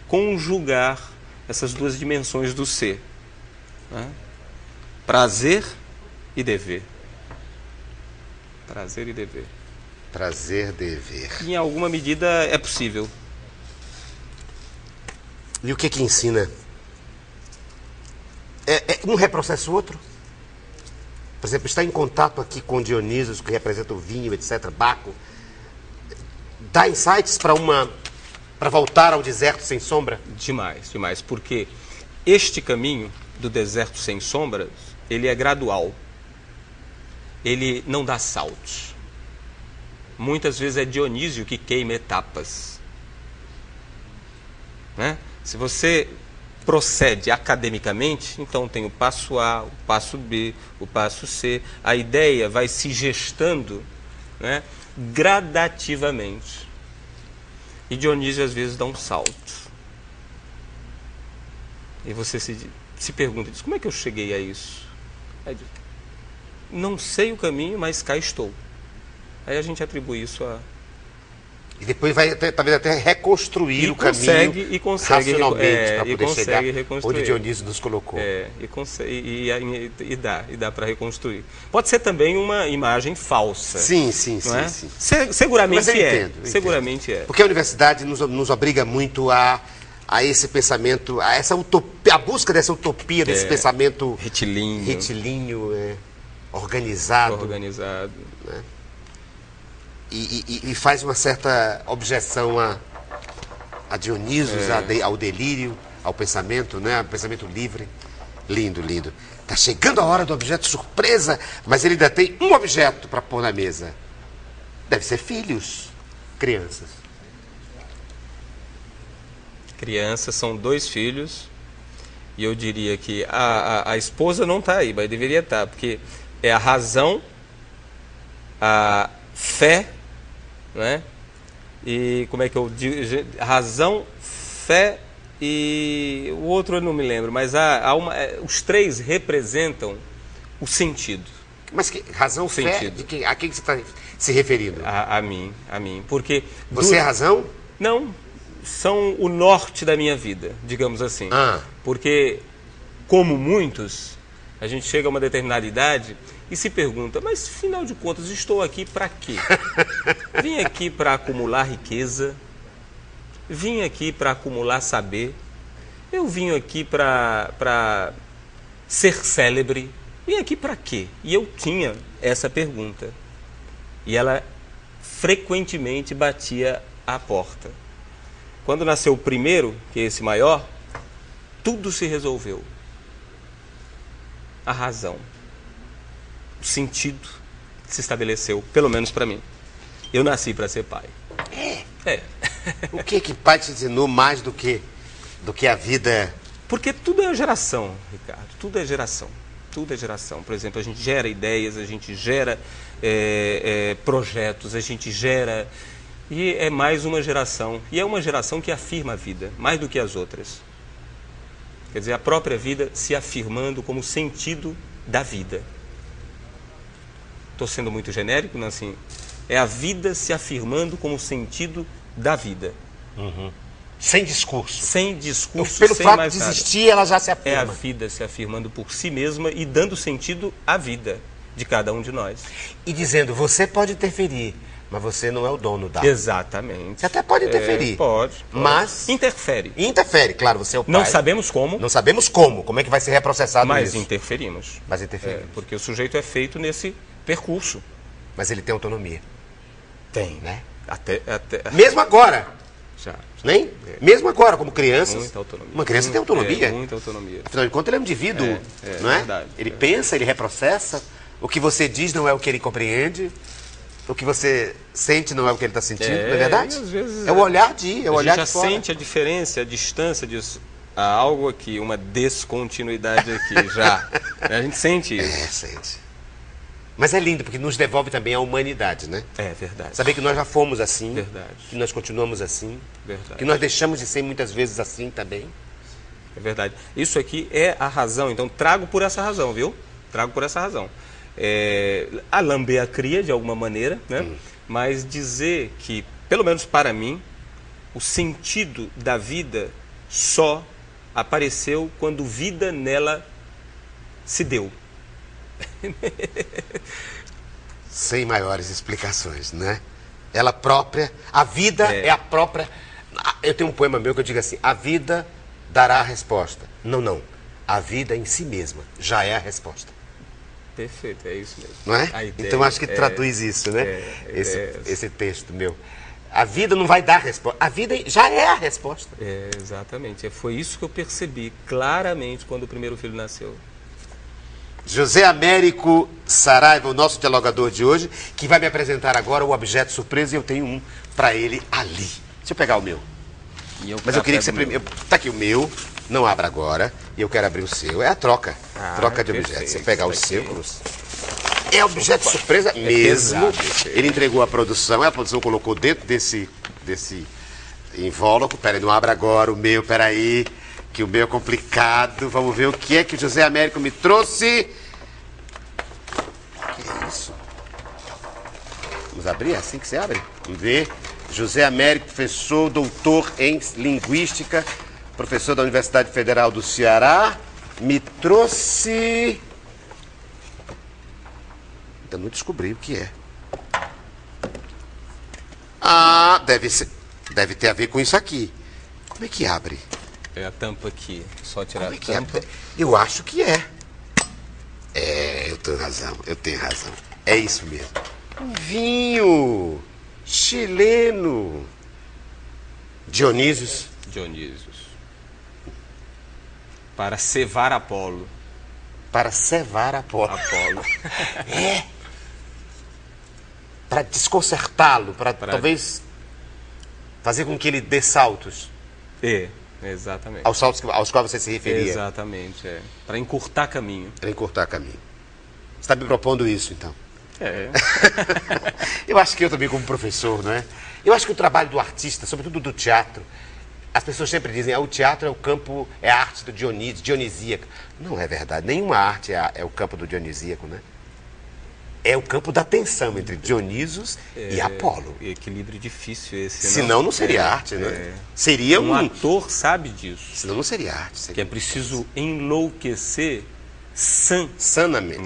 conjugar essas duas dimensões do ser, né? Prazer e dever. Prazer e dever. Prazer, dever. Em alguma medida é possível. E o que ensina? Um reprocessa o outro? Por exemplo, está em contato aqui com Dionísio, que representa o vinho, etc., Baco, dá insights para voltar ao deserto sem sombra? Demais, demais, porque este caminho do deserto sem sombras, ele é gradual. Ele não dá saltos. Muitas vezes é Dionísio que queima etapas, né? Se você procede academicamente, então tem o passo A, o passo B, o passo C. A ideia vai se gestando, né, gradativamente. E Dionísio às vezes dá um salto. E você se pergunta, diz, como é que eu cheguei a isso? Aí diz, não sei o caminho, mas cá estou. Aí a gente atribui isso a... E depois vai talvez até reconstruir o caminho racionalmente para poder chegar onde Dionísio nos colocou. E dá para reconstruir. Pode ser também uma imagem falsa. Sim. Seguramente entendo. Seguramente é. Porque a universidade nos obriga muito a esse pensamento, a essa utopia, a busca dessa utopia, desse pensamento retilíneo, organizado. Né? E faz uma certa objeção a Dionísio, ao delírio, ao pensamento, né? Ao pensamento livre. Lindo, lindo. Está chegando a hora do objeto surpresa, mas ele ainda tem um objeto para pôr na mesa. Deve ser filhos, crianças. Crianças, são 2 filhos. E eu diria que a esposa não está aí, mas deveria estar, porque é a razão, a fé, né? E como é que eu digo? Razão, fé e o outro eu não me lembro, mas os 3 representam o sentido. Mas que razão, fé? A quem você está se referindo? A mim. Porque você é a razão? Não, são o norte da minha vida, digamos assim. Porque, como muitos, a gente chega a uma determinada idade e se pergunta, mas, afinal de contas, estou aqui para quê? Vim aqui para acumular riqueza, vim aqui para acumular saber, eu vim aqui para ser célebre, vim aqui para quê? E eu tinha essa pergunta. E ela frequentemente batia à porta. Quando nasceu o primeiro, que é esse maior, tudo se resolveu. A razão. O sentido se estabeleceu, pelo menos para mim. Eu nasci para ser pai. O que pai te ensinou mais do que a vida? Porque tudo é geração, Ricardo. Tudo é geração. Tudo é geração. Por exemplo, a gente gera ideias, a gente gera projetos, a gente gera... E é mais uma geração. E é uma geração que afirma a vida, mais do que as outras. Quer dizer, a própria vida se afirmando como sentido da vida. Estou sendo muito genérico, não assim? É a vida se afirmando como sentido da vida. Sem discurso. Sem discurso, pelo sem fato mais de nada. existir, ela já se afirma. É a vida se afirmando por si mesma e dando sentido à vida de cada um de nós. E dizendo, você pode interferir, mas você não é o dono da... Exatamente. Você até pode interferir. Pode. Mas... Interfere. Interfere, claro, você é o pai. Não sabemos como. Não sabemos como é que vai ser reprocessado mas isso. Interferimos. Mas interferimos. Porque o sujeito é feito nesse percurso. Mas ele tem autonomia. Tem. Né? Até... Mesmo agora. Já. Nem? Mesmo agora, como crianças. Muita autonomia. Uma criança tem autonomia. Muita autonomia. Afinal de contas, ele é um indivíduo, não é? Verdade, ele pensa, ele reprocessa. O que você diz não é o que ele compreende. O que você sente não é o que ele está sentindo, não é verdade? Às vezes, é o olhar de, a gente já fora. sente a diferença, a distância disso. Há algo aqui, uma descontinuidade aqui já. A gente sente isso. Sente. Mas é lindo, porque nos devolve também a humanidade, né? É verdade. Saber que nós já fomos assim. Verdade. Que nós continuamos assim. Verdade. Que nós deixamos de ser muitas vezes assim também. É verdade. Isso aqui é a razão. Então, trago por essa razão, viu? Trago por essa razão. A lamber a cria, de alguma maneira, né? Mas dizer que, pelo menos para mim, o sentido da vida só apareceu quando vida nela se deu. Sem maiores explicações, né? Ela própria, a vida é a própria... Eu tenho um poema meu que eu digo assim, a vida dará a resposta. Não, não. A vida em si mesma já é a resposta. Perfeito, é isso mesmo. Não é? Então acho que traduz isso, né? Esse texto meu. A vida não vai dar resposta. A vida já é a resposta. Exatamente. Foi isso que eu percebi claramente quando o primeiro filho nasceu. José Américo Saraiva, o nosso dialogador de hoje, que vai me apresentar agora o objeto surpresa, e eu tenho um para ele ali. Deixa eu pegar o meu. Mas eu queria que você primeiro... Tá aqui o meu, não abra agora, e eu quero abrir o seu. É a troca. Troca de objetos. Você pegar o seu, Cruz. É objeto surpresa mesmo. Ele entregou a produção colocou dentro desse invólucro. Peraí, não abra agora o meu, peraí. Que o meu é complicado. Vamos ver o que é que o José Américo me trouxe. O que é isso? Vamos abrir? É assim que você abre? Vamos ver. José Américo, professor, doutor em Linguística, professor da Universidade Federal do Ceará, me trouxe... Ainda não descobri o que é. Ah, deve ter a ver com isso aqui. Como é que abre? É a tampa aqui, só tirar a tampa. Eu acho que é. Eu tenho razão. É isso mesmo. Um vinho chileno. Dionísios. Para cevar Apolo. Para cevar Apolo. Para desconcertá-lo, para talvez fazer com que ele dê saltos. Exatamente. Aos saltos aos quais você se referia. Exatamente, Para encurtar caminho. Para encurtar caminho. Você está me propondo isso, então? É. Eu acho que eu também, como professor, não é? Eu acho que o trabalho do artista, sobretudo do teatro, as pessoas sempre dizem, o teatro é o campo, é a arte do dionisíaco. Não é verdade. Nenhuma arte é o campo do dionisíaco, né? É o campo da tensão entre Dionisos e Apolo. Equilíbrio difícil esse. Senão não seria arte, né? Seria um ator sabe disso. Senão não seria arte. Seria que é preciso enlouquecer sanamente.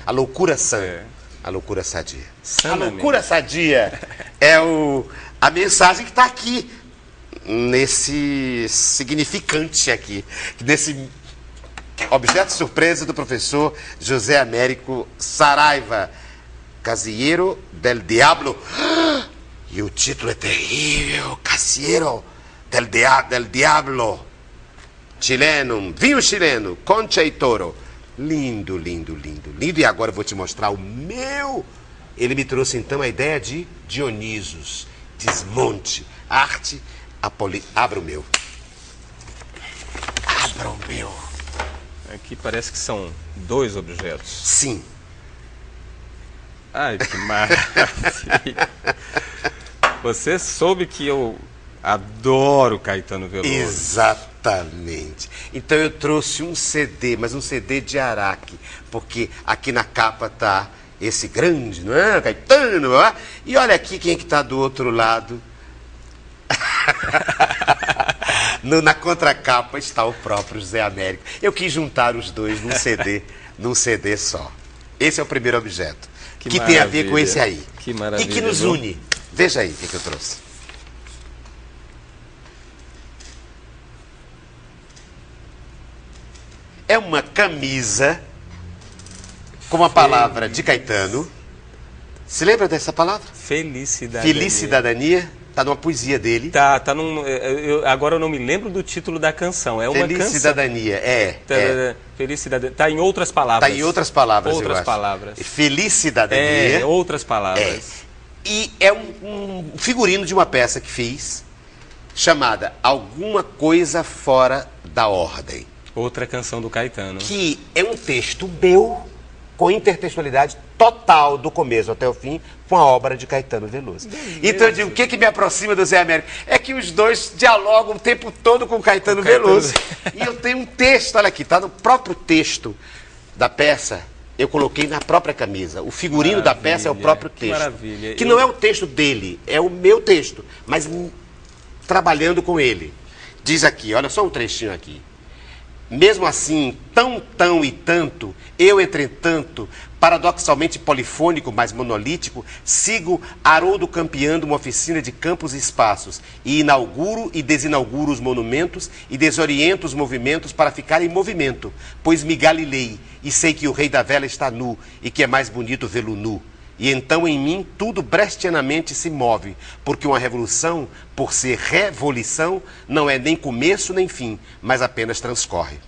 A loucura sã. A loucura sadia. Sanamente. A loucura sadia é a mensagem que está aqui, nesse significante aqui, nesse objeto surpresa do professor José Américo Saraiva, Casillero del Diablo. E o título é terrível, Casillero del Diablo. Chileno, vinho chileno, Concha e Toro. Lindo, lindo, lindo, lindo. E agora eu vou te mostrar o meu. Ele me trouxe então a ideia de Dionisos, desmonte, arte, Abra o meu. Abra o meu. Aqui parece que são 2 objetos. Sim. Ai, que maravilha. Você soube que eu adoro Caetano Veloso. Exatamente. Então eu trouxe um CD, mas um CD de Araque, porque aqui na capa tá esse grande, não é? Caetano, não é? E olha aqui quem é que está do outro lado. Na contracapa está o próprio José Américo. Eu quis juntar os dois num CD só. Esse é o primeiro objeto. Que tem a ver com esse aí. Que maravilha. E que nos une. Veja aí o que eu trouxe. É uma camisa com a palavra de Caetano. Se lembra dessa palavra? Felicidadania. Felicidadania. Está numa poesia dele. Tá num... agora eu não me lembro do título da canção. É uma Felicidadania, Felicidadania. Está em outras palavras. Está em outras palavras, outras palavras. Felicidadania. Outras palavras. E é um figurino de uma peça que fiz, chamada Alguma Coisa Fora da Ordem. Outra canção do Caetano. Que é um texto meu, com intertextualidade total, do começo até o fim, com a obra de Caetano Veloso. Então eu digo, o que me aproxima do Zé Américo? É que os dois dialogam o tempo todo com Caetano Veloso. E eu tenho um texto, olha aqui, está no próprio texto da peça, eu coloquei na própria camisa. O figurino da peça é o próprio texto. Maravilha. Que não é o texto dele, é o meu texto. Mas trabalhando com ele. Diz aqui, olha só um trechinho aqui. Mesmo assim, tão e tanto, eu, entretanto, paradoxalmente polifônico, mas monolítico, sigo Haroldo campeando uma oficina de campos e espaços, e inauguro e desinauguro os monumentos e desoriento os movimentos para ficar em movimento, pois me galilei e sei que o rei da vela está nu e que é mais bonito vê-lo nu. E então em mim tudo brechtianamente se move, porque uma revolução, por ser revolição, não é nem começo nem fim, mas apenas transcorre.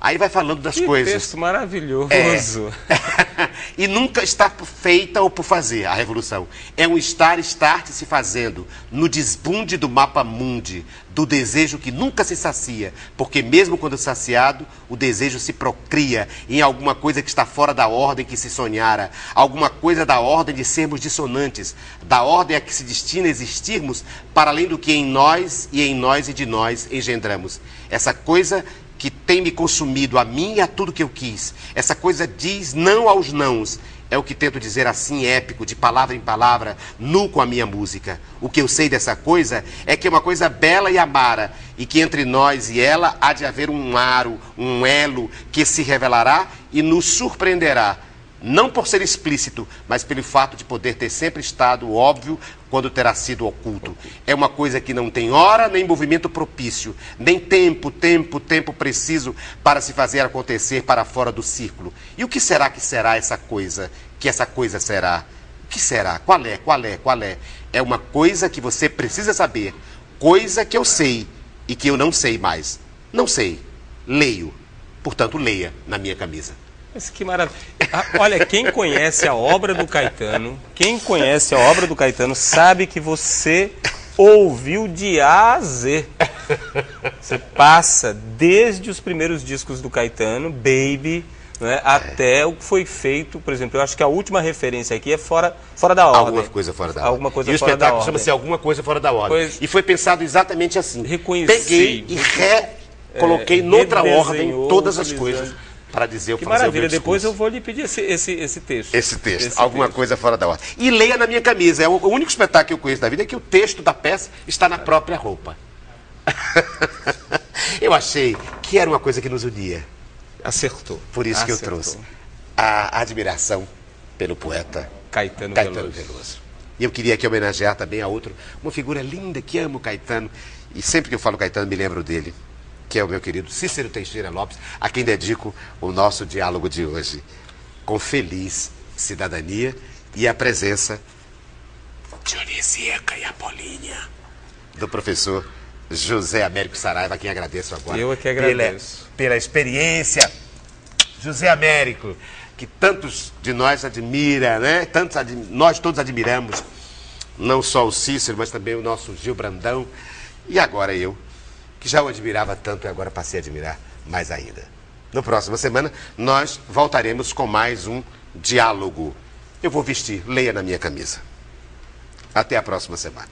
Aí vai falando das coisas. Que texto maravilhoso. E nunca está feita ou por fazer a revolução. É um estar se fazendo, no desbunde do mapa mundi, do desejo que nunca se sacia, porque mesmo quando saciado, o desejo se procria em alguma coisa que está fora da ordem que se sonhara, alguma coisa da ordem de sermos dissonantes, da ordem a que se destina a existirmos, para além do que em nós e de nós engendramos. Essa coisa que tem me consumido a mim e a tudo que eu quis. Essa coisa diz não aos nãos. É o que tento dizer assim, épico, de palavra em palavra, nu com a minha música. O que eu sei dessa coisa é que é uma coisa bela e amara, e que entre nós e ela há de haver um aro, um elo, que se revelará e nos surpreenderá. Não por ser explícito, mas pelo fato de poder ter sempre estado óbvio quando terá sido oculto. É uma coisa que não tem hora nem movimento propício, nem tempo preciso para se fazer acontecer para fora do círculo. E o que será que será essa coisa? Que essa coisa será? O que será? Qual é? É uma coisa que você precisa saber. Coisa que eu sei e que eu não sei mais. Não sei. Leio. Portanto, leia na minha camisa. Mas que maravilha. Olha, quem conhece a obra do Caetano, sabe que você ouviu de A a Z. Você passa desde os primeiros discos do Caetano, Baby, né, até o que foi feito, por exemplo, eu acho que a última referência aqui é fora da ordem. Alguma coisa fora da ordem. Alguma coisa e o fora da espetáculo ordem. chama-se Alguma Coisa Fora da Ordem. Pois, e foi pensado exatamente assim. Reconheci. Peguei e coloquei noutra ordem todas as coisas. Para dizer que maravilha, depois eu vou lhe pedir esse texto. Esse texto, Alguma Coisa Fora da Ordem. E leia na minha camisa, é o único espetáculo que eu conheço da vida é que o texto da peça está na própria roupa. Eu achei que era uma coisa que nos unia. Acertou. Por isso que eu trouxe a admiração pelo poeta Caetano Veloso. E eu queria aqui homenagear também a outro, uma figura linda que amo Caetano, e sempre que eu falo Caetano me lembro dele, que é o meu querido Cícero Teixeira Lopes, a quem dedico o nosso diálogo de hoje, com feliz cidadania e a presença dionisíaca e apolínea do professor José Américo Saraiva, a quem agradeço agora. Eu é que agradeço. Pela experiência. José Américo, que tantos de nós admira, né? Nós todos admiramos, não só o Cícero, mas também o nosso Gil Brandão, e agora eu, que já o admirava tanto e agora passei a admirar mais ainda. Na próxima semana, nós voltaremos com mais um diálogo. Eu vou vestir, leia na minha camisa. Até a próxima semana.